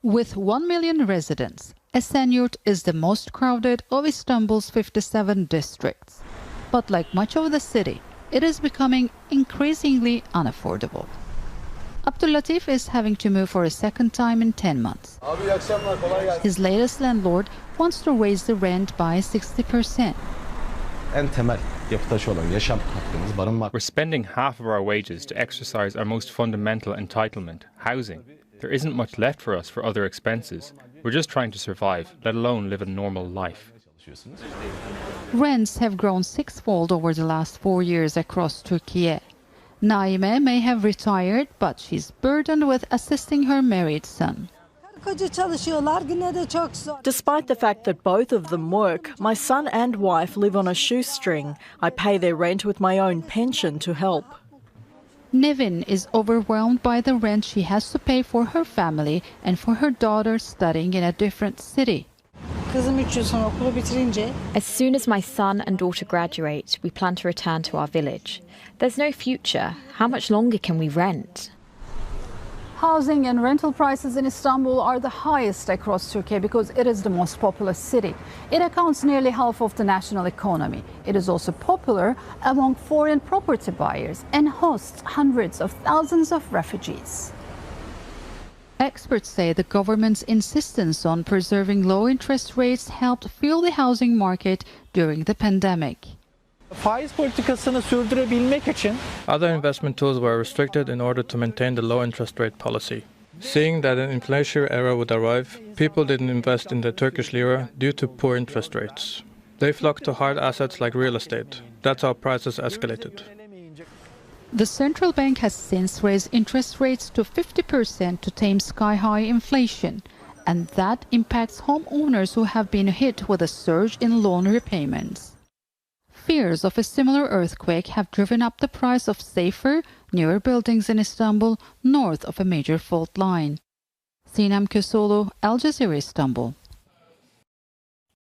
With 1 million residents, Esenyurt is the most crowded of Istanbul's 57 districts. But like much of the city, it is becoming increasingly unaffordable. Abdulatif is having to move for a second time in 10 months. His latest landlord wants to raise the rent by 60%. We're spending half of our wages to exercise our most fundamental entitlement, housing. There isn't much left for us for other expenses. We're just trying to survive, let alone live a normal life. Rents have grown sixfold over the last 4 years across Turkey. Naime may have retired, but she's burdened with assisting her married son. Despite the fact that both of them work, my son and wife live on a shoestring. I pay their rent with my own pension to help. Nevin is overwhelmed by the rent she has to pay for her family and for her daughter studying in a different city. As soon as my son and daughter graduate, we plan to return to our village. There's no future. How much longer can we rent? Housing and rental prices in Istanbul are the highest across Turkey because it is the most populous city. It accounts nearly half of the national economy. It is also popular among foreign property buyers and hosts hundreds of thousands of refugees. Experts say the government's insistence on preserving low interest rates helped fuel the housing market during the pandemic. Other investment tools were restricted in order to maintain the low interest rate policy. Seeing that an inflationary era would arrive, people didn't invest in the Turkish lira due to poor interest rates. They flocked to hard assets like real estate. That's how prices escalated. The central bank has since raised interest rates to 50% to tame sky-high inflation, and that impacts homeowners who have been hit with a surge in loan repayments. Fears of a similar earthquake have driven up the price of safer, newer buildings in Istanbul north of a major fault line. Sinem Kösoğlu, Al Jazeera, Istanbul.